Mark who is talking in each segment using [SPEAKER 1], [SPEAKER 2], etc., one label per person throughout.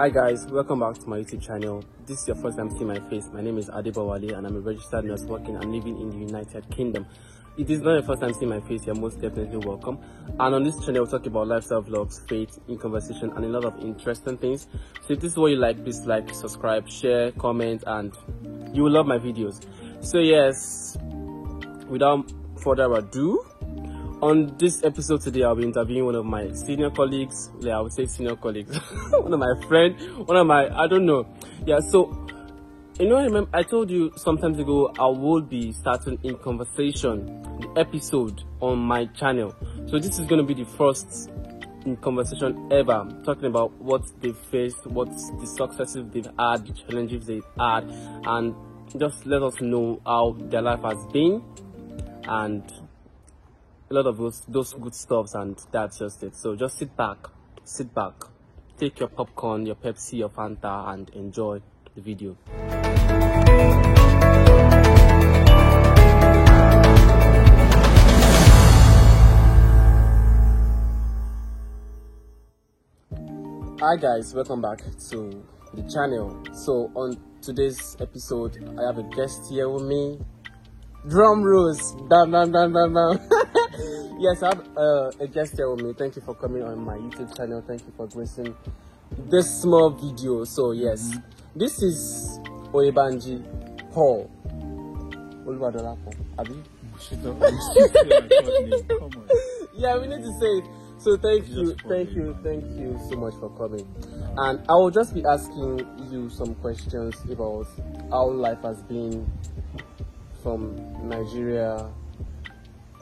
[SPEAKER 1] Hi guys, welcome back to my YouTube channel. This is your first time seeing my face. My name is Adebowale and I'm a registered nurse working and living in the United Kingdom. If this is not your first time seeing my face, you're most definitely welcome. And on this channel, we'll talk about lifestyle vlogs, faith, in conversation, and a lot of interesting things. So if this is what you like, please like, subscribe, share, comment, and you will love my videos. So yes, without further ado, on this episode today, I'll be interviewing one of my senior colleagues. Yeah, I would say senior colleagues. One of my friends, I don't know. Yeah, so, you know, remember, I told you sometimes ago, I will be starting in conversation, the episode on my channel. So this is going to be the first in conversation ever, talking about what they've faced, what's the successes they've had, the challenges they've had, and just let us know how their life has been, and a lot of those good stuffs, and that's just it. So just sit back, take your popcorn, your Pepsi, your Fanta, and enjoy the video. Hi guys, welcome back to the channel. So on today's episode, I have a guest here with me. Drum rolls, bam bam bam bam bam. Yes, I have a guest here with me. Thank you for coming on my YouTube channel. Thank you for gracing this small video. So yes, this is Oyebanji Paul. Oluwadolapo, abi? Yeah, we need to say it. So thank you so much for coming. And I will just be asking you some questions about how life has been from Nigeria.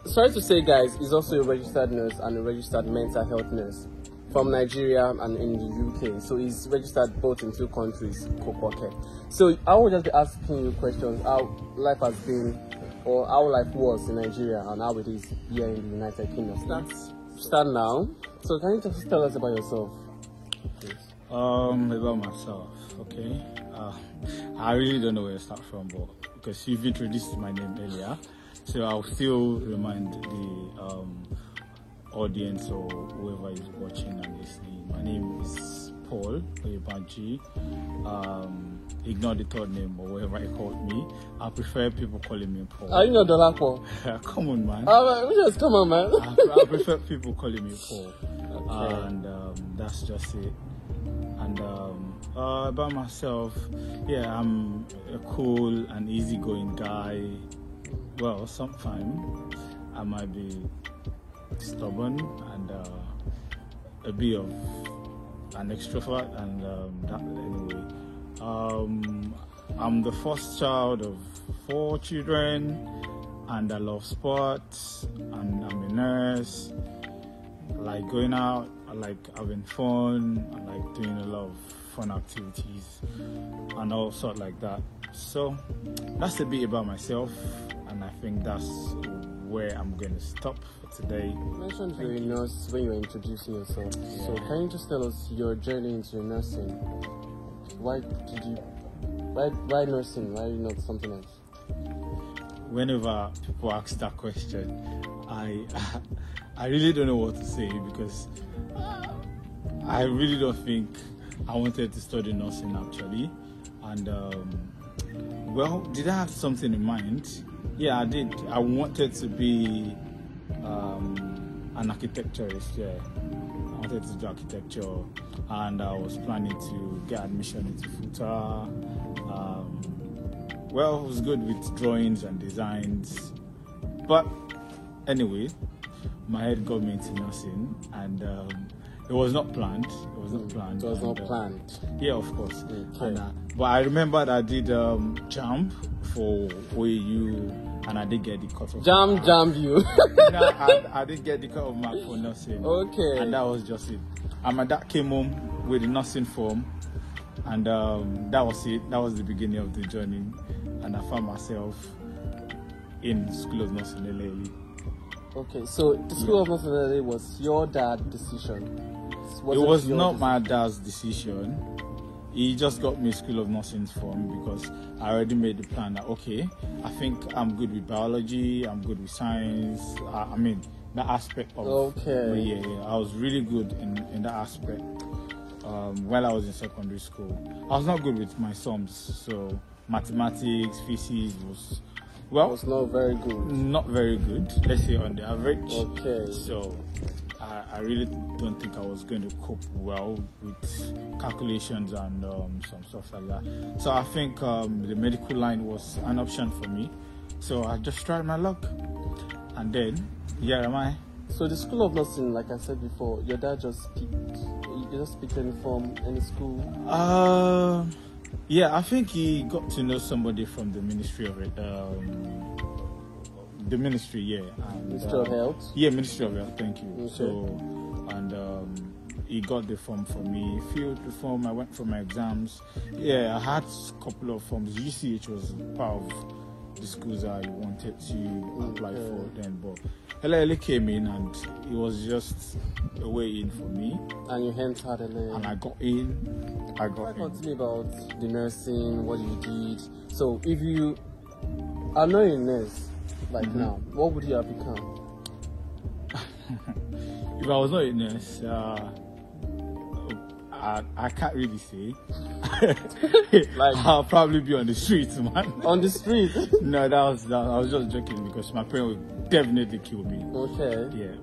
[SPEAKER 1] Sorry to say, guys, he's also a registered nurse and a registered mental health nurse from Nigeria and in the UK. So he's registered both in two countries, Kokoke. So I will just be asking you questions, how life has been, or how life was in Nigeria and how it is here in the United Kingdom. Start now. So can you just tell us about yourself, please?
[SPEAKER 2] About myself, okay. I really don't know where to start from, but because you've introduced my name earlier, so I'll still remind the audience or whoever is watching and listening. My name is Paul Oyebanji. Ignore the third name or whatever he called me. I prefer people calling me Paul.
[SPEAKER 1] Are you not Dolapo?
[SPEAKER 2] Come on, man.
[SPEAKER 1] Just come on, man.
[SPEAKER 2] I prefer people calling me Paul.
[SPEAKER 1] Okay.
[SPEAKER 2] And that's just it. And about myself, yeah, I'm a cool and easygoing guy. Well, sometimes I might be stubborn and a bit of an extrovert, and that anyway. I'm the first child of 4 children, and I love sports, and I'm a nurse. I like going out, I like having fun, I like doing a lot of fun activities and all sort like that. So that's a bit about myself, and I think that's where I'm going to stop for today.
[SPEAKER 1] You mentioned you're a nurse when you were introducing yourself. Yeah. So can you just tell us your journey into nursing? Why nursing? Why not something else?
[SPEAKER 2] Whenever people ask that question, I really don't know what to say, because I really don't think I wanted to study nursing actually. And well, did I have something in mind? Yeah, I did. I wanted to be an architecturist. Yeah, I wanted to do architecture, and I was planning to get admission into FUTA. Well, it was good with drawings and designs, but anyway, my head got me into nursing, and it was not planned. It was not planned. Yeah, of course.
[SPEAKER 1] Okay.
[SPEAKER 2] And, but I remember that I did JAMB for OAU, and I did get the cut off.
[SPEAKER 1] Jam you.
[SPEAKER 2] I did get the cut off mark for nursing.
[SPEAKER 1] Okay.
[SPEAKER 2] And that was just it. And my dad came home with the nursing form, and that was it. That was the beginning of the journey, and I found myself in School of Nursing LLE.
[SPEAKER 1] Okay, so the School of Nursing LLE was your dad's decision?
[SPEAKER 2] It was not my dad's decision. He just got me School of Nursing form because I already made the plan that, okay, I think I'm good with biology, I'm good with science, I mean, that aspect of...
[SPEAKER 1] Okay.
[SPEAKER 2] Yeah, I was really good in that aspect. while I was in secondary school. I was not good with my sums, so mathematics, physics was
[SPEAKER 1] not very good.
[SPEAKER 2] Not very good, let's say on the average.
[SPEAKER 1] Okay.
[SPEAKER 2] So I really don't think I was going to cope well with calculations and some stuff like that. So I think the medical line was an option for me. So I just tried my luck, and then here am I.
[SPEAKER 1] So the School of Nursing, like I said before, your dad just picked. You just picked any form, any school.
[SPEAKER 2] Yeah, I think he got to know somebody from the Ministry of the Ministry, yeah. And,
[SPEAKER 1] Ministry of Health?
[SPEAKER 2] Yeah, Ministry of Health, thank you.
[SPEAKER 1] Okay.
[SPEAKER 2] So, and he got the form for me, filled the form, I went for my exams. Yeah, I had a couple of forms. UCH was part of the schools I wanted to apply for then, but LA came in and it was just a way in for me.
[SPEAKER 1] And you entered LA.
[SPEAKER 2] And I got in. Talk
[SPEAKER 1] to me about the nursing, what you did. So if you are not a nurse like now, what would you have become?
[SPEAKER 2] If I was not a nurse, I can't really say. Like, I'll probably be on the streets, man.
[SPEAKER 1] On the street?
[SPEAKER 2] No, I was just joking because my parents would definitely kill me.
[SPEAKER 1] Okay.
[SPEAKER 2] Yeah.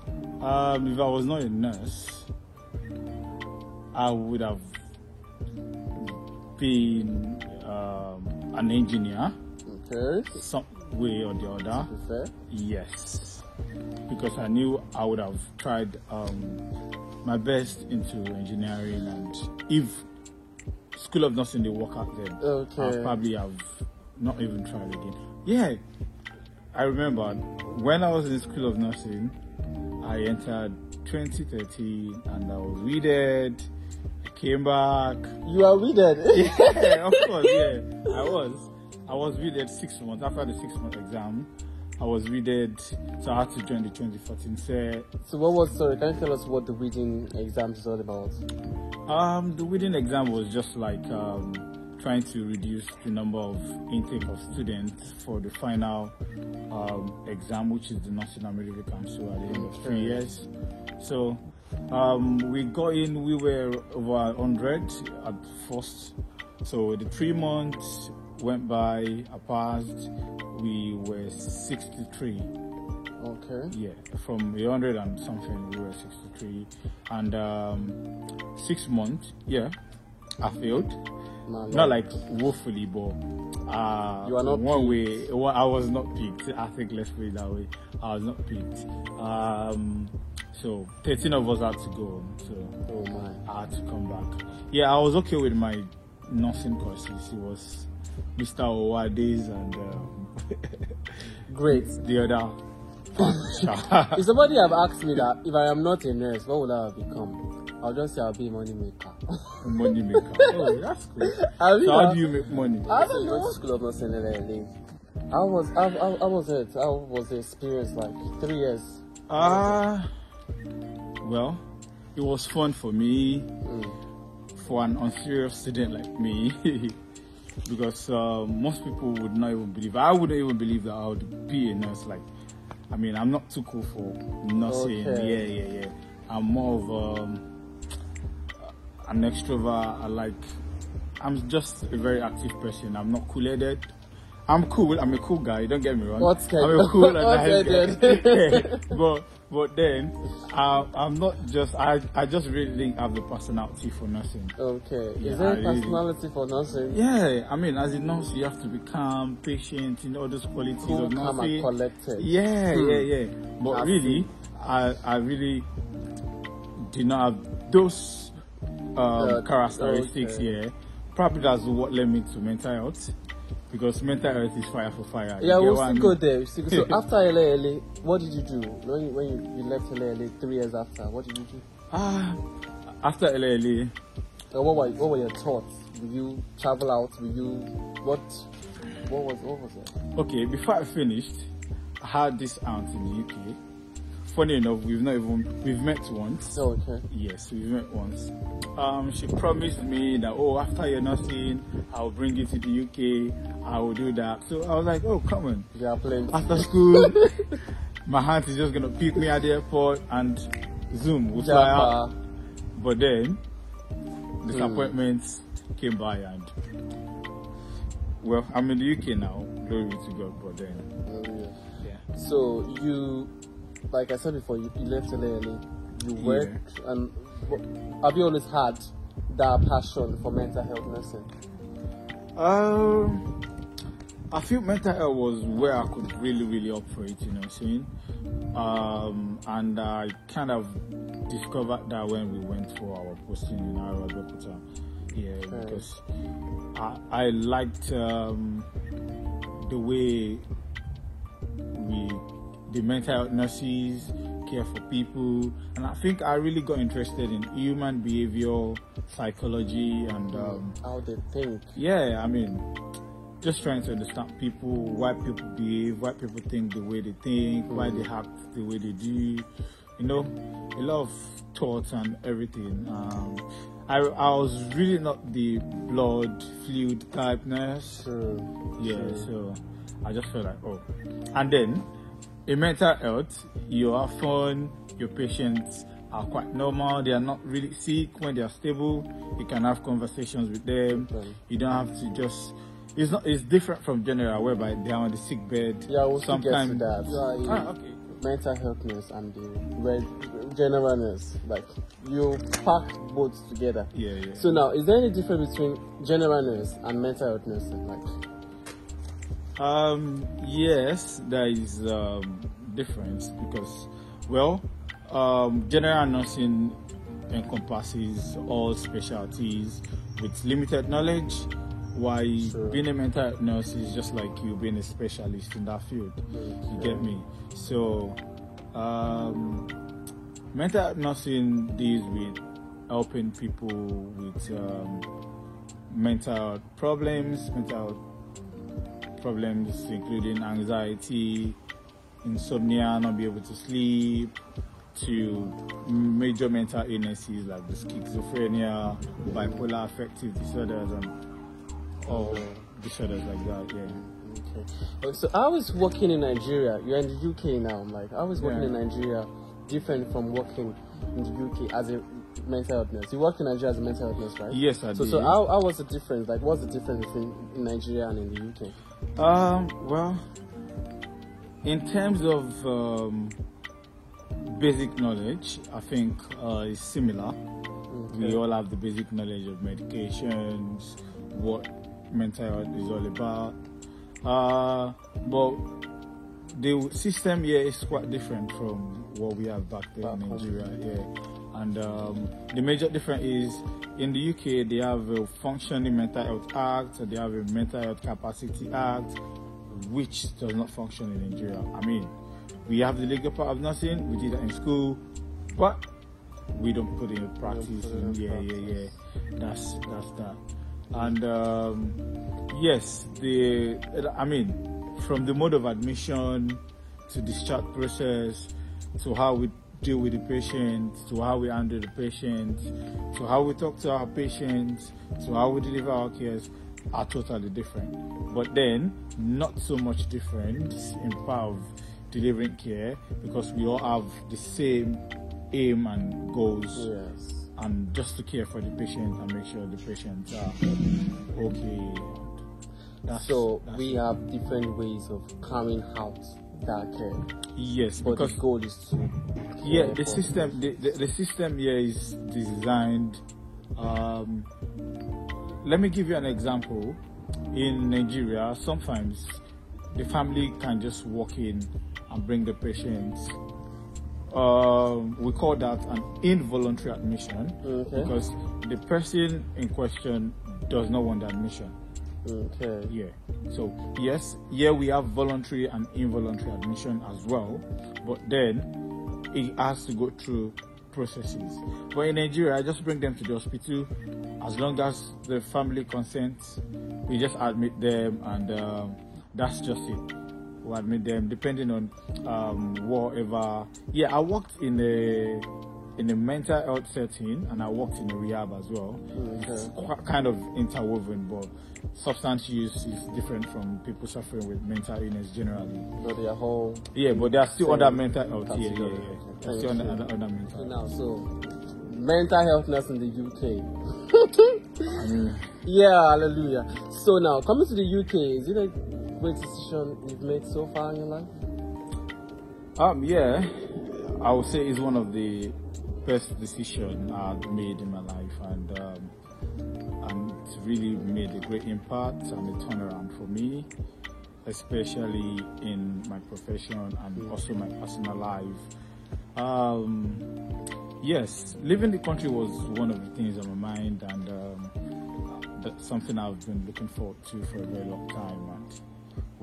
[SPEAKER 2] If I was not a nurse, I would have been an engineer.
[SPEAKER 1] Okay.
[SPEAKER 2] Some way or the other.
[SPEAKER 1] Fair.
[SPEAKER 2] Yes. Because I knew I would have tried my best into engineering, and if School of Nursing didn't work out then, I'll probably have not even tried again. Yeah. I remember when I was in School of Nursing, I entered 2013 and I was weeded. I came back.
[SPEAKER 1] You are weeded?
[SPEAKER 2] Yeah, of course, yeah. I was weeded 6 months. After the 6-month exam, I was weeded, so I had to join the 2014 set.
[SPEAKER 1] So can you tell us what the weeding exam is all about?
[SPEAKER 2] The weeding exam was just like trying to reduce the number of intake of students for the final exam, which is the National Medical Council at the end of 3 years. So we got in, we were over 100 at first. So the 3 months went by, I passed, we were 63.
[SPEAKER 1] Okay.
[SPEAKER 2] Yeah, from 100 and something, we were 63. And 6 months, yeah, I failed. Not like woefully, but
[SPEAKER 1] you are not
[SPEAKER 2] one
[SPEAKER 1] peaked.
[SPEAKER 2] way, I was not peaked. I think let's put it that way. I was not peaked. So 13 of us had to go home. So I had to come back. Yeah, I was okay with my nursing courses. It was Mr. Owades and
[SPEAKER 1] great.
[SPEAKER 2] The other.
[SPEAKER 1] If somebody have asked me that if I am not a nurse, what would I have become? I'll just say I'll be a money maker.
[SPEAKER 2] Money maker. Oh, that's cool. So how do you make money?
[SPEAKER 1] I don't know. School of Nursing in LA. How was it? How was the experience like? 3 years.
[SPEAKER 2] Well, it was fun for me, for an unserious student like me, because most people would not even believe. I wouldn't even believe that I would be a nurse. Like, I mean, I'm not too cool for nursing. Okay. Yeah. I'm more of an extrovert. I'm just a very active person. I'm not cool-headed. I'm cool. I'm a cool guy. Don't get me wrong. I'm a cool and nice guy. But then I'm not just. I just really didn't have the personality for nursing.
[SPEAKER 1] Okay. Yeah, is there a personality for nursing?
[SPEAKER 2] Yeah. I mean, as a nurse, you have to be calm, patient, all those qualities
[SPEAKER 1] cool,
[SPEAKER 2] of nursing.
[SPEAKER 1] Calm and collected.
[SPEAKER 2] Yeah. But really, I really did not have those characteristics. Yeah. Probably that's what led me to mental health. Because mental health is fire for fire.
[SPEAKER 1] Yeah, we'll still go there. So after LA, what did you do? When you left LA 3 years after, what did you do?
[SPEAKER 2] After LA,
[SPEAKER 1] what were your thoughts? Will you travel out? Will you what was it?
[SPEAKER 2] Okay, before I finished, I had this aunt in the UK. Funny enough, we've met once.
[SPEAKER 1] Oh, okay.
[SPEAKER 2] Yes, we've met once. She promised me that, after your nursing, I'll bring you to the UK. I will do that. So I was like, come on.
[SPEAKER 1] Yeah, plenty.
[SPEAKER 2] After school, my aunt is just gonna pick me at the airport and zoom, we'll fly out. But then disappointments came by, and well, I'm in the UK now, glory be to God. But then, yeah.
[SPEAKER 1] So you, like I said before, you left LA early. You worked, and have you always had that passion for mental health nursing?
[SPEAKER 2] I feel mental health was where I could really operate, you know what I'm saying? And I kind of discovered that when we went for our posting in our Abeokuta. Yeah, because I liked the way the mental health nurses care for people, and I think I really got interested in human behavior, psychology, and
[SPEAKER 1] how they think.
[SPEAKER 2] Yeah, I mean, just trying to understand people, why people behave, why people think the way they think, why they act the way they do. You know, a lot of thoughts and everything. I was really not the blood fluid type nurse. Yeah, so I just felt like, oh. And then in mental health, you are fun, your patients are quite normal, they are not really sick. When they are stable, you can have conversations with them. You don't have to just, it's different from general, whereby they are on the sick bed.
[SPEAKER 1] Yeah, we'll sometimes get to that.
[SPEAKER 2] Okay.
[SPEAKER 1] Mental health nurse and the general nurse, like you pack both together.
[SPEAKER 2] Yeah.
[SPEAKER 1] So now, is there any difference between general nurse and mental health nursing? Like,
[SPEAKER 2] yes, there is difference because, well, general nursing encompasses all specialties with limited knowledge, while being a mental health nurse is just like you being a specialist in that field. You get me? So mental health nursing deals with helping people with mental problems including anxiety, insomnia, not be able to sleep, to major mental illnesses like the schizophrenia, bipolar affective disorders, and all disorders like that. Yeah.
[SPEAKER 1] Okay. So how is working in Nigeria? You're in the UK now. Like, how is working in Nigeria different from working in the UK as a mental health nurse? You worked in Nigeria as a mental health nurse, right?
[SPEAKER 2] Yes, I did.
[SPEAKER 1] So how was the difference? Like, what's the difference between in Nigeria and in the UK?
[SPEAKER 2] Well, in terms of basic knowledge, I think it's similar. We all have the basic knowledge of medications, what mental health is all about. But the system here is quite different from what we have back there in Nigeria. Yeah. And the major difference is in the UK they have a functioning mental health act, they have a mental health capacity act, which does not function in Nigeria. I mean, we have the legal part of nursing, we did that in school, but we don't put it in practice. Yeah. That's that. And yes, from the mode of admission to discharge process to how we deal with the patient, to how we handle the patient, to how we talk to our patients, to how we deliver our cares are totally different. But then, not so much difference in part of delivering care, because we all have the same aim and goals.
[SPEAKER 1] Yes.
[SPEAKER 2] And just to care for the patient and make sure the patients are okay.
[SPEAKER 1] We have different ways of carrying out that care.
[SPEAKER 2] Yes,
[SPEAKER 1] but
[SPEAKER 2] because
[SPEAKER 1] the goal is to
[SPEAKER 2] the system. The system here is designed. Let me give you an example. In Nigeria, sometimes the family can just walk in and bring the patient. We call that an involuntary admission, because the person in question does not want the admission.
[SPEAKER 1] Okay.
[SPEAKER 2] Yeah. So yes, here we have voluntary and involuntary admission as well, but then it has to go through processes. But in Nigeria, I just bring them to the hospital. As long as the family consents, we just admit them, and that's just it. We admit them depending on whatever. Yeah, I worked in a mental health setting, and I worked in a rehab as well. It's kind of interwoven, but substance use is different from people suffering with mental illness generally.
[SPEAKER 1] But they are all.
[SPEAKER 2] Yeah, but they are still under mental health. Yeah. They're still under mental health.
[SPEAKER 1] Now, so mental health nurse in the UK.
[SPEAKER 2] I mean,
[SPEAKER 1] Yeah, hallelujah. So now, coming to the UK, is it a great decision you've made so far in your life?
[SPEAKER 2] yeah, I would say it's one of the best decisions I've made in my life, and it's really made a great impact and a turnaround for me, especially in my profession and also my personal life. Yes, leaving the country was one of the things on my mind, and that's something I've been looking forward to for a very long time. And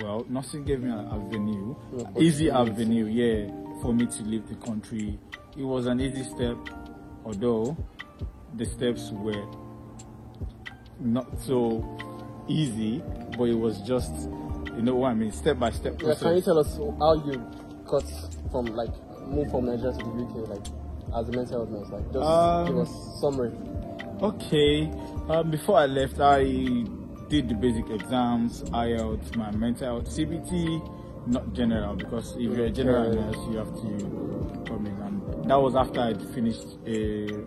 [SPEAKER 2] well, nothing gave me an avenue, easy avenue, yeah, for me to leave the country. It was an easy step, although the steps were not so easy, but it was just, you know what I mean, step by step process.
[SPEAKER 1] Yeah, can you tell us how you got from move from Nigeria to the UK, as a mental health nurse? Just give us summary.
[SPEAKER 2] Okay, before I left, I did the basic exams, IELTS, my mental health, CBT, not general, because if you're a general nurse, you have to come in. And that was after I'd finished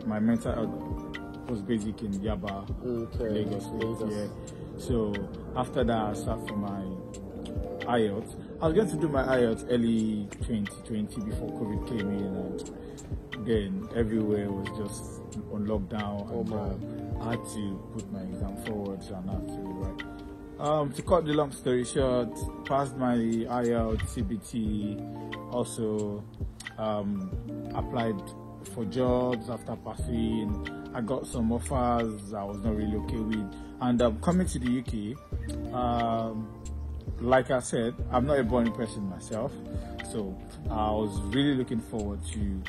[SPEAKER 2] my mental health post basic in Yaba, Lagos. Yeah. So after that, I sat for my IELTS. I was going to do my IELTS early 2020 before COVID came in, and then everywhere was just on lockdown. I had to put my exam forward, and I had to write. To cut the long story short, passed my IELTS, CBT, also applied for jobs after passing. I got some offers I was not really okay with, and coming to the UK, like I said, I'm not a boring person myself, so I was really looking forward to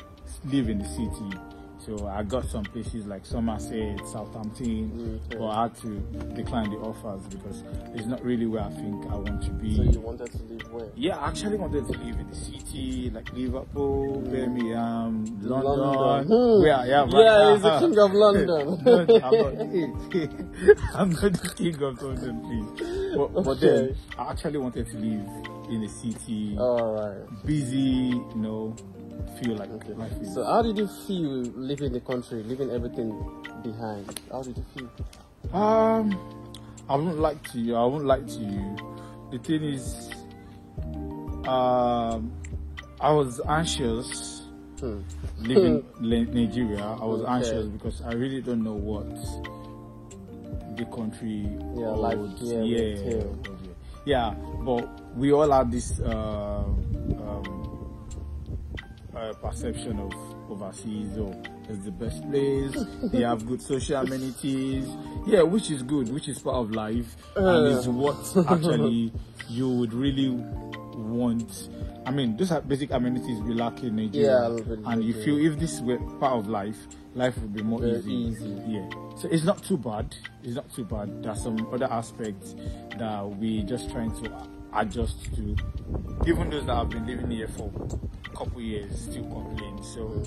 [SPEAKER 2] live in the city. So I got some places like Somerset, Southampton, but I had to decline the offers because it's not really where I think I want to be.
[SPEAKER 1] So you wanted to live where?
[SPEAKER 2] Yeah, I actually wanted to live in the city, like Liverpool, Birmingham, London. Where I am.
[SPEAKER 1] Yeah, he's the king of London.
[SPEAKER 2] I'm not the king of London, please. But then I actually wanted to live in the city. Busy, feel like life is.
[SPEAKER 1] So how did you feel leaving the country, leaving everything behind? How did you feel?
[SPEAKER 2] I wouldn't like to. The thing is, I was anxious leaving Nigeria. I was anxious because I really don't know what the country holds. But we all have this perception of overseas. It's the best place. They have good social amenities. Yeah, which is good, which is part of life, and is what actually you would really want. I mean, those are basic amenities we lack in Nigeria, and you feel if this were part of life would be more easy. Yeah, so it's not too bad. There's some other aspects that we just trying to adjust to. Even those that have been living here for a couple years still complain. So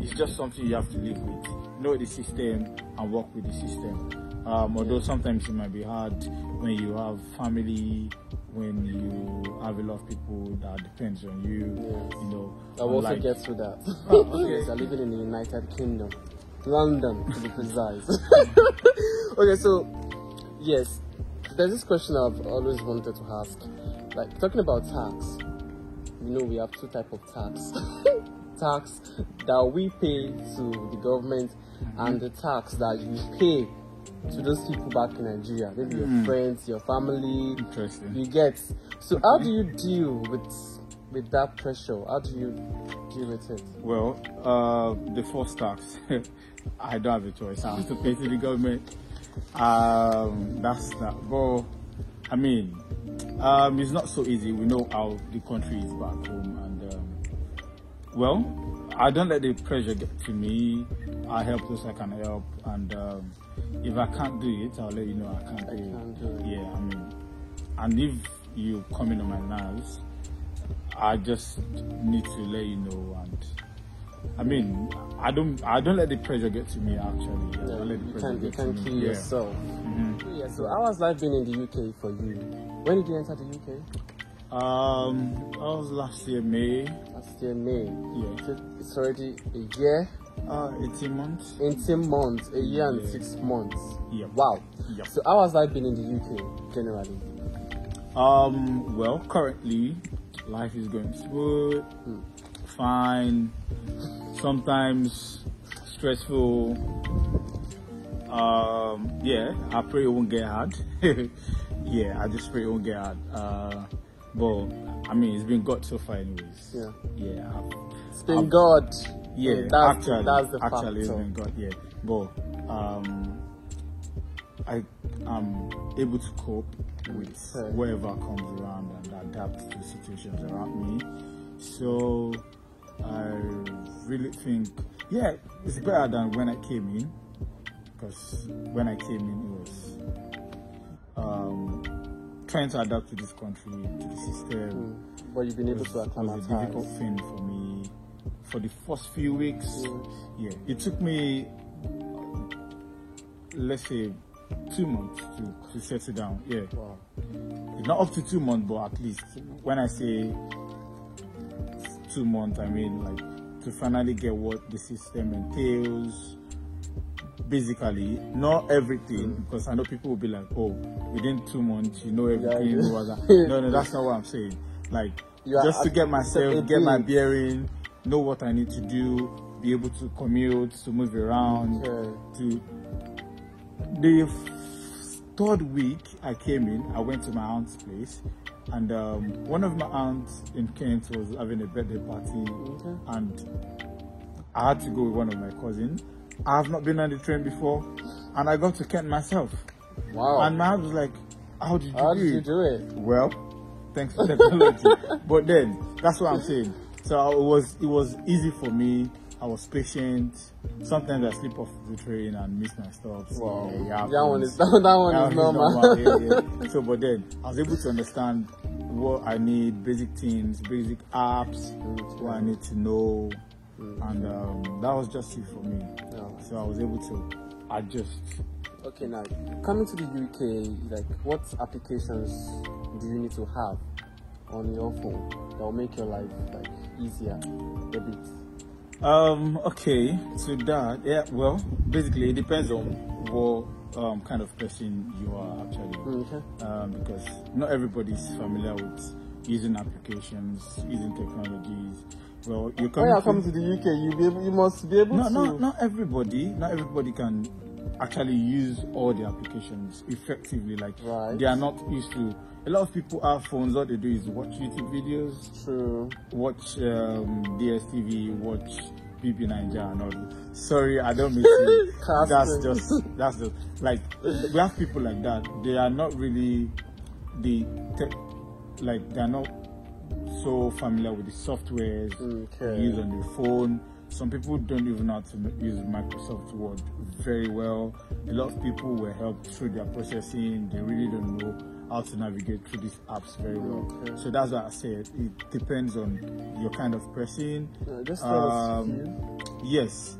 [SPEAKER 2] it's just something you have to live with. Know the system and work with the system. Although sometimes it might be hard when you have family, when you have a lot of people that depends on you.
[SPEAKER 1] I will also get to that. Yes, I'm living in the United Kingdom, London to be precise. Okay, so yes, there's this question I've always wanted to ask. Like, talking about tax, we have two types of tax. Tax that we pay to the government, and the tax that you pay to those people back in Nigeria, maybe your friends, your family.
[SPEAKER 2] Interesting.
[SPEAKER 1] You get. So how do you deal with that pressure? How do you deal with it?
[SPEAKER 2] Well, the first tax, I don't have a choice. I have to pay to the government. That's that. But I mean, it's not so easy. We know how the country is back home, and I don't let the pressure get to me. I help those I can help, and if I can't do it, I'll let you know I can't do it. Yeah, I mean, and if you come in on my nerves, I just need to let you know. And I mean, I don't let the pressure get to me. Actually,
[SPEAKER 1] you can't kill yourself. Yeah. So how has life been in the UK for you? When did you enter the UK?
[SPEAKER 2] I was last year May.
[SPEAKER 1] Last year May.
[SPEAKER 2] Yeah.
[SPEAKER 1] So it's already a year.
[SPEAKER 2] 18 months.
[SPEAKER 1] 18 months, a year and
[SPEAKER 2] Yeah.
[SPEAKER 1] 6 months.
[SPEAKER 2] Yep.
[SPEAKER 1] Wow.
[SPEAKER 2] Yep.
[SPEAKER 1] So how has life been in the UK generally?
[SPEAKER 2] Well, currently, life is going smooth, fine, sometimes stressful. Yeah, I pray it won't get hard. Yeah, I just pray it won't get hard. But, I mean, it's been good so far anyways.
[SPEAKER 1] Yeah.
[SPEAKER 2] Yeah.
[SPEAKER 1] It's been God.
[SPEAKER 2] Yeah,
[SPEAKER 1] that's
[SPEAKER 2] actually,
[SPEAKER 1] the
[SPEAKER 2] it's
[SPEAKER 1] factor.
[SPEAKER 2] been good, yeah. But, I am able to cope with
[SPEAKER 1] Okay.
[SPEAKER 2] whatever comes around and adapt to situations around me. So I really think, yeah, it's better than when I came in, because when I came in, it was trying to adapt to this country, to the system.
[SPEAKER 1] But you've been able
[SPEAKER 2] Was
[SPEAKER 1] to
[SPEAKER 2] a
[SPEAKER 1] acclimatize.
[SPEAKER 2] difficult thing for me for the first few weeks. Yeah, it took me, let's say, 2 months to settle down. Yeah,
[SPEAKER 1] Wow.
[SPEAKER 2] it's not up to 2 months, but at least when I say 2 months, I mean like to finally get what the system entails. Basically, not everything, because I know people will be like, "Oh, within 2 months, you know everything."
[SPEAKER 1] Yeah.
[SPEAKER 2] blah, blah, blah. No, that's not what I'm saying. Like,
[SPEAKER 1] You are
[SPEAKER 2] just to get
[SPEAKER 1] a
[SPEAKER 2] myself, get my
[SPEAKER 1] bit.
[SPEAKER 2] bearing, know what I need to do, be able to commute, to move around.
[SPEAKER 1] Okay.
[SPEAKER 2] To the third week I came in, I went to my aunt's place, and one of my aunts in Kent was having a birthday party, and I had to go with one of my cousins. I have not been on the train before, and I got to Kent myself.
[SPEAKER 1] Wow.
[SPEAKER 2] And my aunt was like, "How did you
[SPEAKER 1] How
[SPEAKER 2] do
[SPEAKER 1] did you
[SPEAKER 2] it?"
[SPEAKER 1] do it?
[SPEAKER 2] Well, thanks to technology. But then, that's what I'm saying. So it was easy for me. I was patient. Sometimes I slip off the train and miss my stops.
[SPEAKER 1] Wow.
[SPEAKER 2] Yeah,
[SPEAKER 1] That one is normal.
[SPEAKER 2] Yeah. So, but then I was able to understand what I need, basic things, basic apps, what I need to know, and that was just it for me.
[SPEAKER 1] Yeah.
[SPEAKER 2] So I was able to adjust.
[SPEAKER 1] Okay, now coming to the UK, like what applications do you need to have on your phone that will make your life like easier a bit?
[SPEAKER 2] Okay, to that, yeah, well, basically it depends on what kind of person you are actually.
[SPEAKER 1] Okay.
[SPEAKER 2] Because not everybody is familiar with using applications, using technologies. Well, you
[SPEAKER 1] When you come to the UK, you must be able to.
[SPEAKER 2] Not everybody can actually use all the applications effectively. Like,
[SPEAKER 1] Right.
[SPEAKER 2] they are not used to. A lot of people have phones. All they do is watch YouTube videos,
[SPEAKER 1] True.
[SPEAKER 2] watch DSTV, watch BP Nigeria and all that. Sorry, I don't mean to. that's just like, we have people like that. They are not really they are not so familiar with the softwares
[SPEAKER 1] Okay.
[SPEAKER 2] used on the phone. Some people don't even know how to use Microsoft Word very well. A lot of people were helped through their processing. They really don't know how to navigate through these apps very well.
[SPEAKER 1] Okay.
[SPEAKER 2] So that's what I said. It depends on your kind of person.
[SPEAKER 1] Just tell us a few.
[SPEAKER 2] Yes.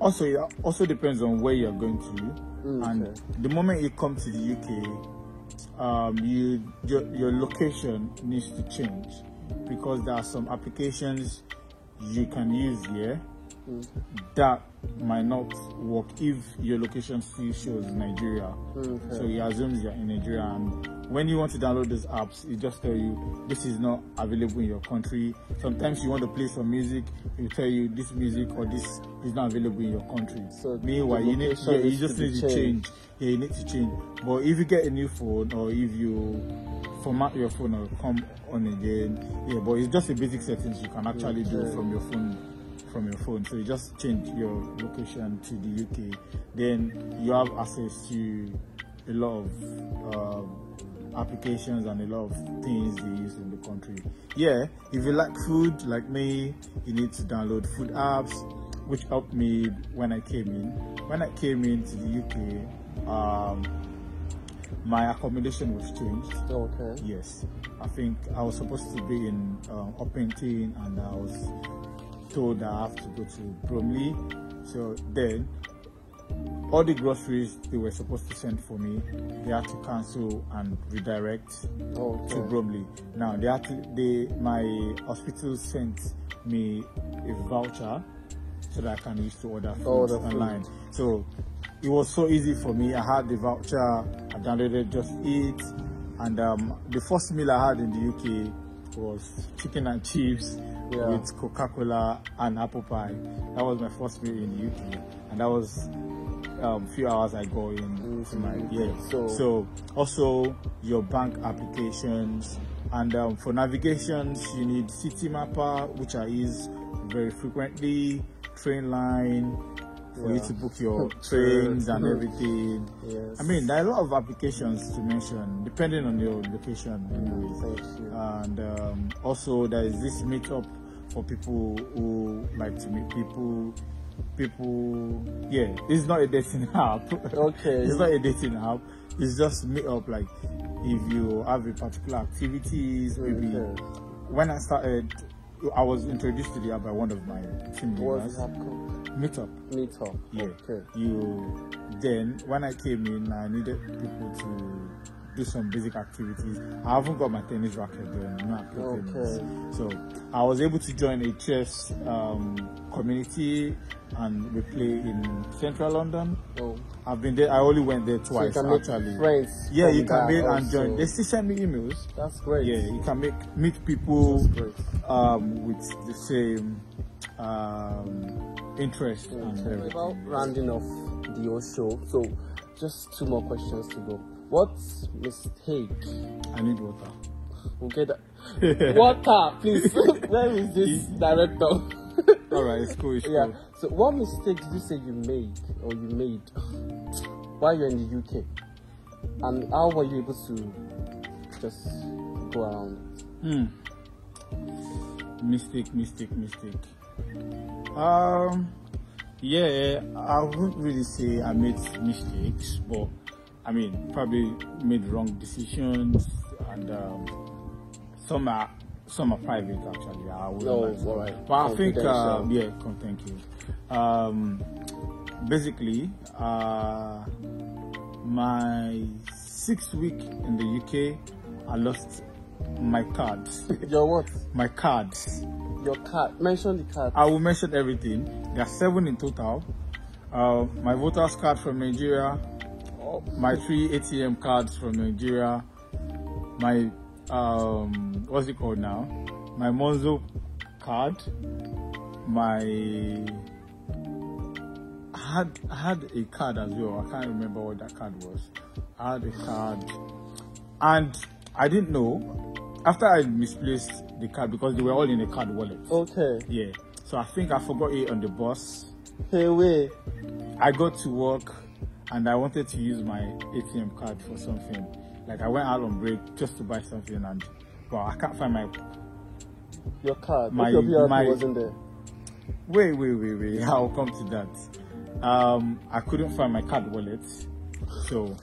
[SPEAKER 2] Also, it also depends on where you're going to. And the moment you come to the UK, your location needs to change, because there are some applications you can use here that might not work if your location still shows Nigeria. So it assumes you're in Nigeria, and when you want to download those apps, it just tell you this is not available in your country. Sometimes you want to play some music, it will tell you this music or this is not available in your country.
[SPEAKER 1] So
[SPEAKER 2] meanwhile, you just need to change. Yeah, you need to change. But if you get a new phone, or if you format your phone or come on again, yeah, but it's just a basic settings you can actually do from your phone. So you just change your location to the UK, then you have access to a lot of applications and a lot of things they use in the country. Yeah, if you like food like me, you need to download food apps, which helped me when I came in. When I came into the UK, my accommodation was changed.
[SPEAKER 1] Okay.
[SPEAKER 2] Yes, I think I was supposed to be in Uppington, and I was told that I have to go to Bromley. So then all the groceries they were supposed to send for me, they had to cancel and redirect to Bromley. Now my hospital sent me a voucher so that I can use to order food
[SPEAKER 1] Order food.
[SPEAKER 2] online. So it was so easy for me. I had the voucher, I downloaded Just Eat, and the first meal I had in the UK was chicken and chips with Coca-Cola and apple pie. That was my first meal in the UK, and that was a few hours I go into my So also your bank applications, and for navigations you need City Mapper, which I use very frequently, Trainline, for you to book your trains and everything.
[SPEAKER 1] Yes.
[SPEAKER 2] I mean, there are a lot of applications to mention depending on your location anyways. And also there is this meetup for people who like to meet people. It's not a dating app.
[SPEAKER 1] Okay.
[SPEAKER 2] It's not a dating app. It's just meet up, like if you have a particular activities, maybe. When I started, I was introduced to the app by one of my team members.
[SPEAKER 1] What's the app called?
[SPEAKER 2] Meetup. Yeah.
[SPEAKER 1] Okay.
[SPEAKER 2] Then when I came in, I needed people to do some basic activities. I haven't got my tennis racket then, I'm not playing tennis. So I was able to join a chess community, and we play in central London. I've been there. I only went there twice,
[SPEAKER 1] so you can
[SPEAKER 2] actually.
[SPEAKER 1] Make friends.
[SPEAKER 2] Yeah, you can meet and join. They still send me emails.
[SPEAKER 1] That's great.
[SPEAKER 2] Yeah, you can meet people with the same interest. And
[SPEAKER 1] about rounding off the whole show, so just 2 more questions to go. What mistake?
[SPEAKER 2] I need water.
[SPEAKER 1] We'll get that. Water, please. Where is this director?
[SPEAKER 2] Alright, it's cool. Cool.
[SPEAKER 1] So what mistake did you say you made while you're in the UK? And how were you able to just go around it?
[SPEAKER 2] Mistake. I wouldn't really say I made mistakes, but I mean, probably made wrong decisions, and some are private actually. I wouldn't
[SPEAKER 1] all right.
[SPEAKER 2] But I think, thank you. Basically, my 6th week in the UK, I lost my cards.
[SPEAKER 1] Your what?
[SPEAKER 2] My cards.
[SPEAKER 1] Your card. Mention the card.
[SPEAKER 2] I will mention everything. There are 7 in total. My voter's card from Nigeria, my 3 ATM cards from Nigeria, my what's it called now? My Monzo card, I had a card as well. I can't remember what that card was. I had a card, and I didn't know after I misplaced the card because they were all in a card wallet.
[SPEAKER 1] Okay.
[SPEAKER 2] Yeah. So I think I forgot it on the bus.
[SPEAKER 1] Hey, wait.
[SPEAKER 2] I got to work and I wanted to use my ATM card for something. Like I went out on break just to buy something, and I can't find
[SPEAKER 1] your card.
[SPEAKER 2] My
[SPEAKER 1] wasn't there.
[SPEAKER 2] Wait. I'll come to that. I couldn't find my card wallet, so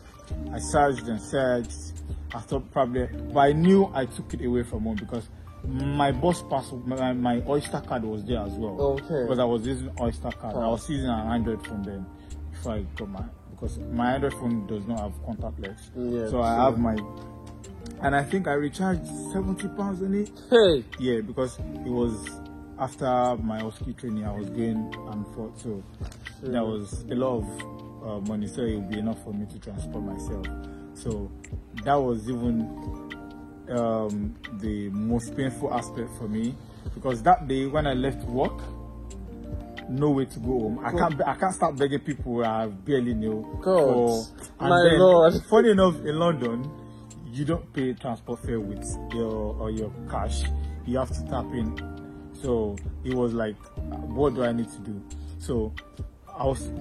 [SPEAKER 2] I searched and searched. I thought probably, but I knew I took it away from home because my bus pass, my Oyster card was there as well.
[SPEAKER 1] Okay.
[SPEAKER 2] Because I was using Oyster card. I was using an Android phone then before I got because my Android phone does not have contactless. Yeah, so I have and I think I recharged £70 on it.
[SPEAKER 1] Hey.
[SPEAKER 2] Yeah, because it was after my OSCE training. I was going and forth, so there was a lot of money, so it would be enough for me to transport myself. So that was even the most painful aspect for me, because that day when I left work, no way to go home. I can't start begging people I barely know.
[SPEAKER 1] Lord.
[SPEAKER 2] Funny enough, in London, you don't pay transport fare with your cash. You have to tap in. So it was like, what do I need to do? So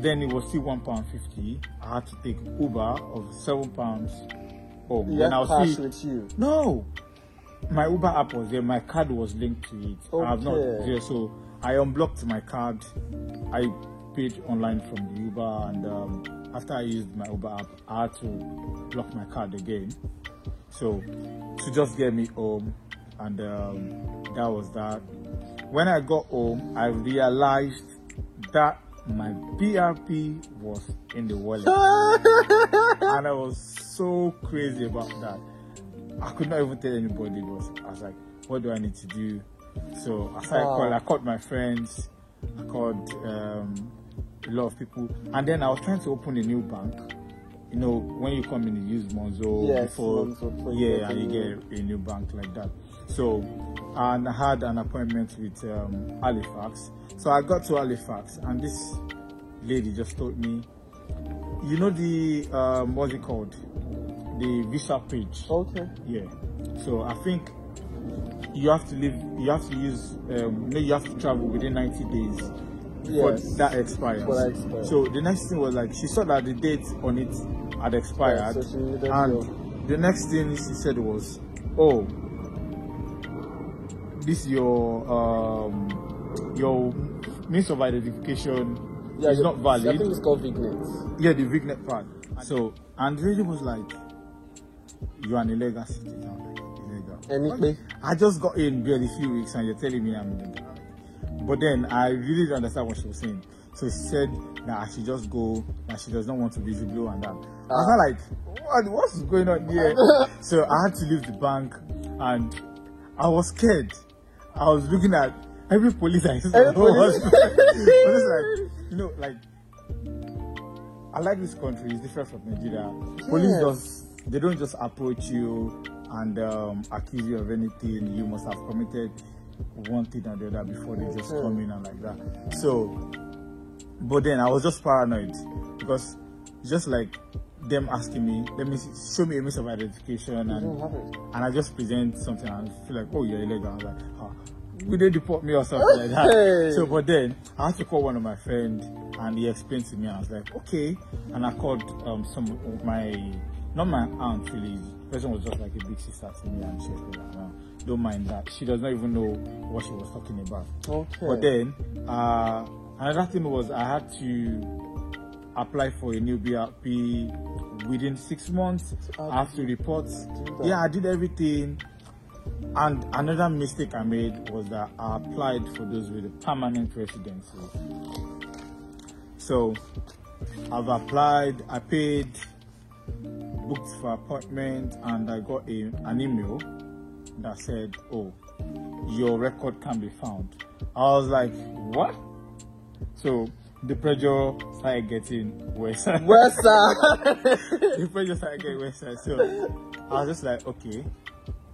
[SPEAKER 2] then it was still £1.50. I had to take Uber of £7 home.
[SPEAKER 1] You had cash with you?
[SPEAKER 2] No, my Uber app was there. My card was linked to it.
[SPEAKER 1] Okay.
[SPEAKER 2] I have not there, so I unblocked my card. I paid online from the Uber, and after I used my Uber app, I had to block my card again. So to just get me home, and that was that. When I got home, I realized that my BRP was in the wallet. And I was so crazy about that. I could not even tell anybody. I was like, what do I need to do? So I started calling. I called my friends. I called a lot of people, and then I was trying to open a new bank. You know, when you come in, you use Monzo before and you get a new bank like that. So, and I had an appointment with Halifax. So I got to Halifax, and this lady just told me, you know the what's it called, the visa page.
[SPEAKER 1] Okay.
[SPEAKER 2] Yeah. So I think you have to leave. You have to use. You have to travel within 90 days.
[SPEAKER 1] Yes.
[SPEAKER 2] That expires. So the next thing was like, she saw that the date on it had expired,
[SPEAKER 1] so
[SPEAKER 2] and the next thing she said was, "Oh, this is your means of identification is not valid."
[SPEAKER 1] I think it's called Vignet.
[SPEAKER 2] Yeah, the Vignet part. So, and the lady was like, "You are an illegal citizen." I'm like, illegal.
[SPEAKER 1] Anything?
[SPEAKER 2] I just got in barely a few weeks, and you're telling me I'm illegal. But then I really didn't understand what she was saying. So she said that I should just go, that she does not want to be visible and that. I was like, what's going on here? So I had to leave the bank, and I was scared. I was looking at every police I saw. I was like, you know, like, I like this country. It's different from Nigeria. Police they don't just approach you and accuse you of anything. You must have committed one thing or the other before they just come in and like that. So, but then I was just paranoid, because just like them asking me, show me a means of identification, and I just present something and feel like, oh, you're illegal. I was like, will they deport me or something like that? So, but then I had to call one of my friends, and he explained to me, and I was like, okay. And I called some of not my aunt really. The person was just like a big sister to me, and she was like, don't mind that. She does not even know what she was talking about. Okay. But then another thing was, I had to apply for a new BRP within 6 months. I have to report. Yeah, I did everything. And another mistake I made was that I applied for those with a permanent residency. So I've applied, I paid, booked for appointment, and I got an email that said, oh, your record can be found. I was like, what? So the pressure started getting worse. The pressure started getting worse. So I was just like, okay.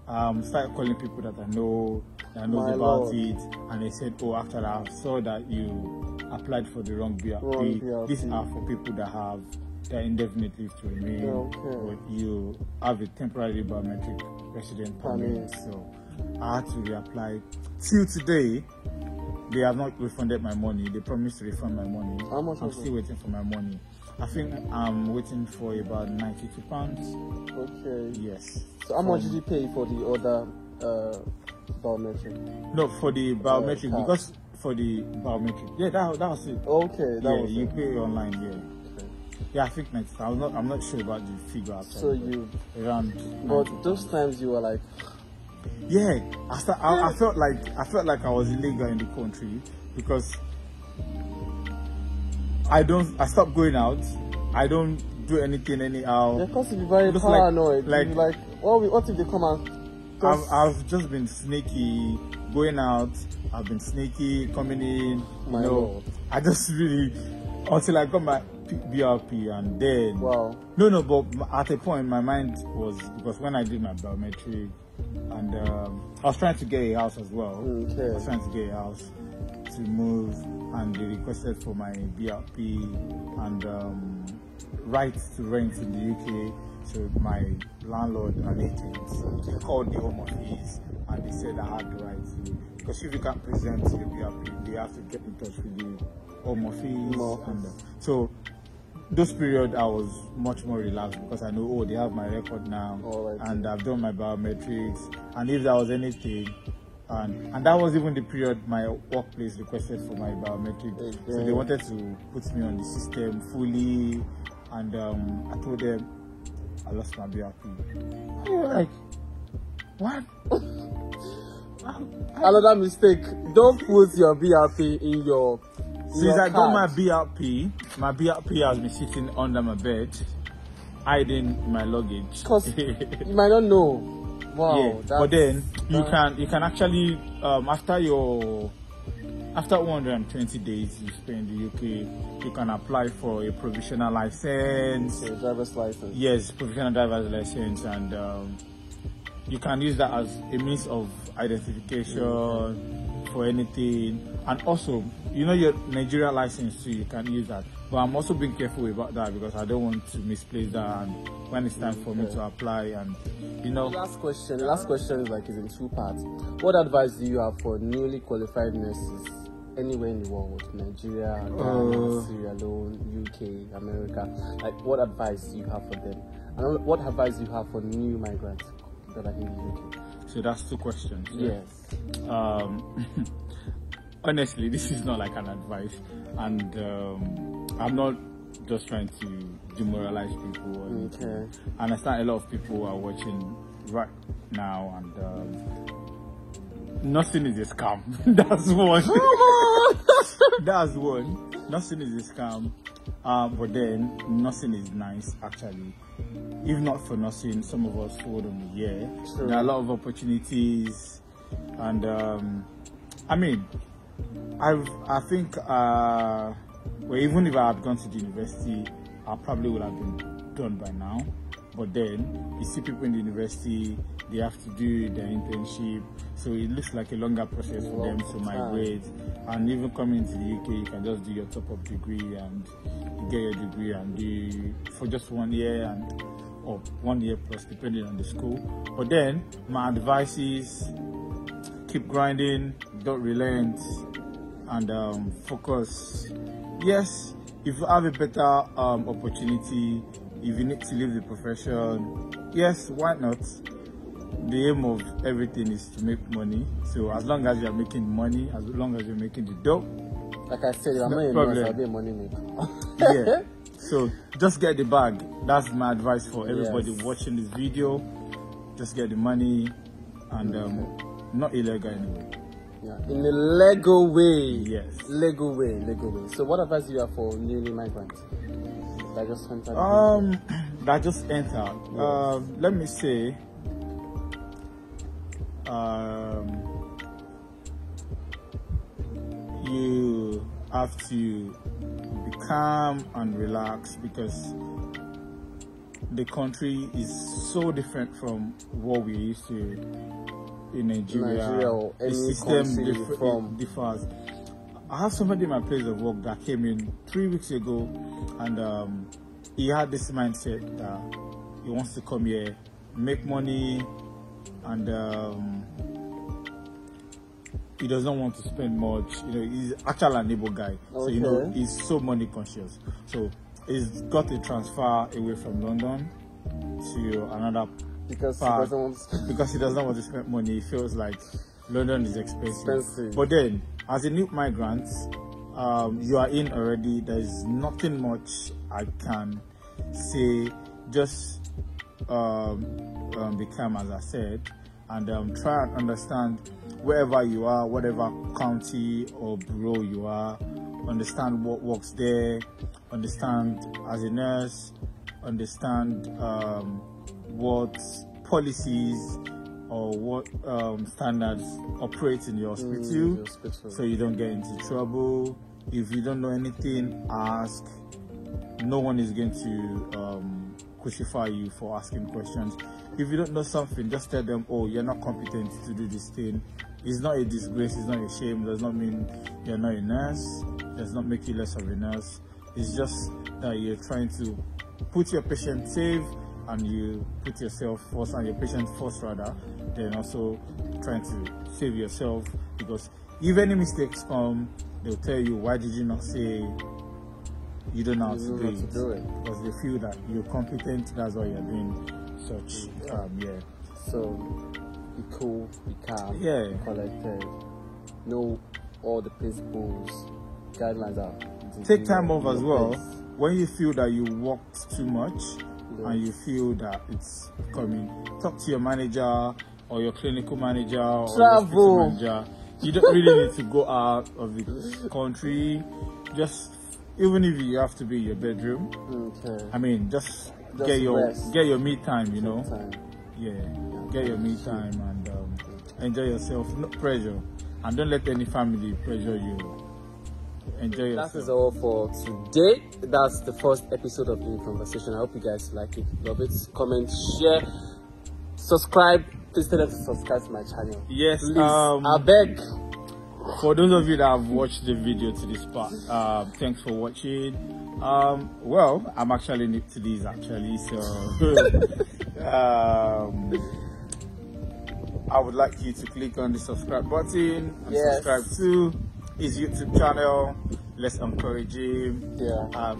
[SPEAKER 2] Started calling people that I know about it, and they said, oh, after I saw that you applied for the wrong BRP. These are for people that have the indefinite leave to remain, or you have a temporary biometric resident permit. So I had to reapply. Till today, they have not refunded my money. They promised to refund my money.
[SPEAKER 1] How much?
[SPEAKER 2] I'm still waiting for my money. I think I'm waiting for about £92.
[SPEAKER 1] Okay.
[SPEAKER 2] Yes.
[SPEAKER 1] So how much did you pay for the other biometric?
[SPEAKER 2] No, for the biometric, because for the biometric. Yeah, that was it.
[SPEAKER 1] Okay, that was
[SPEAKER 2] you
[SPEAKER 1] it.
[SPEAKER 2] pay online, Yeah, I think 90. I'm not sure about the figure.
[SPEAKER 1] So you
[SPEAKER 2] around.
[SPEAKER 1] But those times you were like,
[SPEAKER 2] yeah, I felt like I was illegal in the country, because I stopped going out. I don't do anything anyhow.
[SPEAKER 1] Of course, you'd be very paranoid. Like, what if they come out?
[SPEAKER 2] I've just been sneaky going out. I've been sneaky coming in.
[SPEAKER 1] My Lord.
[SPEAKER 2] I just really, until I got my BRP, and then no, but at a point my mind was, because when I did my biometric, and I was trying to get a house as well.
[SPEAKER 1] Okay.
[SPEAKER 2] I was trying to get a house to move, and they requested for my BRP and right to rent in the UK. So my landlord and agents called the Home Office, and they said I had the right to, because if you can't present your BRP, they have to get in touch with the Home Office. And so those period I was much more relaxed, because I know, oh, they have my record now, and I've done my biometrics, and if there was anything, and that was even the period my workplace requested for my biometric. So they wanted to put me on the system fully, and I told them I lost my BRP. And they were like, what?
[SPEAKER 1] Another mistake, don't put your BRP in your
[SPEAKER 2] Since I got my BRP has been sitting under my bed, hiding my luggage.
[SPEAKER 1] Because you might not know. Wow.
[SPEAKER 2] Yeah. But then you can actually after 120 days you spend in the UK, you can apply for a provisional license.
[SPEAKER 1] Okay, driver's license.
[SPEAKER 2] Yes, provisional driver's license, and you can use that as a means of identification for anything. And also, you know, your Nigeria license too, you can use that. But I'm also being careful about that because I don't want to misplace that, and when it's time for me to apply, and you know.
[SPEAKER 1] The last question is in two parts. What advice do you have for newly qualified nurses anywhere in the world? Nigeria, Ghana, Sierra Leone, UK, America. Like, what advice do you have for them? And what advice do you have for new migrants that are in the UK?
[SPEAKER 2] So that's two questions.
[SPEAKER 1] Yes.
[SPEAKER 2] Honestly, this is not like an advice, and I'm not just trying to demoralize people.
[SPEAKER 1] Okay.
[SPEAKER 2] I understand a lot of people are watching right now, and nothing is a scam. That's one. That's one. Nothing is a scam. But then nothing is nice actually. If not for nothing, some of us hold on the year.
[SPEAKER 1] True.
[SPEAKER 2] There are a lot of opportunities, and I mean, I think well, even if I had gone to the university, I probably would have been done by now. But then you see people in the university, they have to do their internship, so it looks like a longer process for them to migrate. And even coming to the UK, you can just do your top-up degree and you get your degree and do for just 1 year or 1 year plus, depending on the school. But then my advice is keep grinding, don't relent, and focus. Yes, if you have a better opportunity, if you need to leave the profession, yes, why not? The aim of everything is to make money. So as long as you're making money, as long as you're making the dough,
[SPEAKER 1] like I said, I'm not a nurse, I'll be a money maker.
[SPEAKER 2] Yeah. So just get the bag. That's my advice for everybody watching this video. Just get the money, and not illegal anyway.
[SPEAKER 1] Yeah, in a legal way.
[SPEAKER 2] Yes.
[SPEAKER 1] Legal way. So what advice do you have for newly migrants that just entered?
[SPEAKER 2] That just entered.
[SPEAKER 1] Yes.
[SPEAKER 2] Let me say, you have to be calm and relax because the country is so different from what we used to in Nigeria.
[SPEAKER 1] Or any
[SPEAKER 2] the system
[SPEAKER 1] differs.
[SPEAKER 2] I have somebody in my place of work that came in 3 weeks ago, and he had this mindset that he wants to come here, make money, and he doesn't want to spend much. You know, he's actually an able guy, so you know he's so money conscious. So he's got a transfer away from London to another
[SPEAKER 1] because
[SPEAKER 2] part
[SPEAKER 1] because
[SPEAKER 2] he doesn't want to spend money. He feels like London is expensive. But then, as a new migrant, you are in already. There is nothing much I can say. Just be calm, as I said, and try and understand wherever you are, whatever county or bureau you are. Understand what works there. Understand as a nurse. Understand what policies or what standards operate in your hospital, so you don't get into trouble. If you don't know anything, ask. No one is going to crucify you for asking questions. If you don't know something, just tell them, oh, you're not competent to do this thing. It's not a disgrace, it's not a shame. It does not mean you're not a nurse. It does not make you less of a nurse. It's just that you're trying to put your patient safe, and you put yourself first, and your patient first rather, then also trying to save yourself, because if any mistakes come, they'll tell you, why did you not say you don't know how to do it? Because they feel that you're competent, that's why you're doing such.
[SPEAKER 1] So be cool, be calm,
[SPEAKER 2] be
[SPEAKER 1] collected, know all the principles, guidelines are.
[SPEAKER 2] Take time off as well. When you feel that you worked too much, and you feel that it's coming, talk to your manager or your clinical manager or your manager. You don't really need to go out of the country. Just, even if you have to be in your bedroom, I mean, just get your me time, you know. Get your me time and enjoy yourself. No pressure, and don't let any family pressure you. Enjoy yourself.
[SPEAKER 1] That is all for today. That's the first episode of In Conversation. I hope you guys like it, love it, comment, share, subscribe. Please tell them to subscribe to my channel.
[SPEAKER 2] Yes,
[SPEAKER 1] please. I beg.
[SPEAKER 2] For those of you that have watched the video to this part, thanks for watching. Well, I'm actually new to this actually, so I would like you to click on the subscribe button and subscribe to his YouTube channel. Let's encourage him.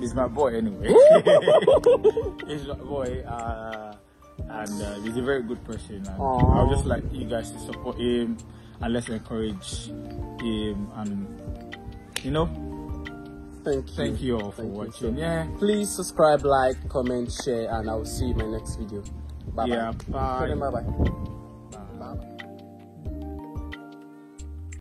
[SPEAKER 2] He's my boy anyway. He's my boy, and he's a very good person. And I would just like you guys to support him and let's encourage him. And you know, thank you all for watching.
[SPEAKER 1] Please subscribe, like, comment, share, and I will see you in my next video. Bye bye.
[SPEAKER 2] Bye.
[SPEAKER 1] Bye bye.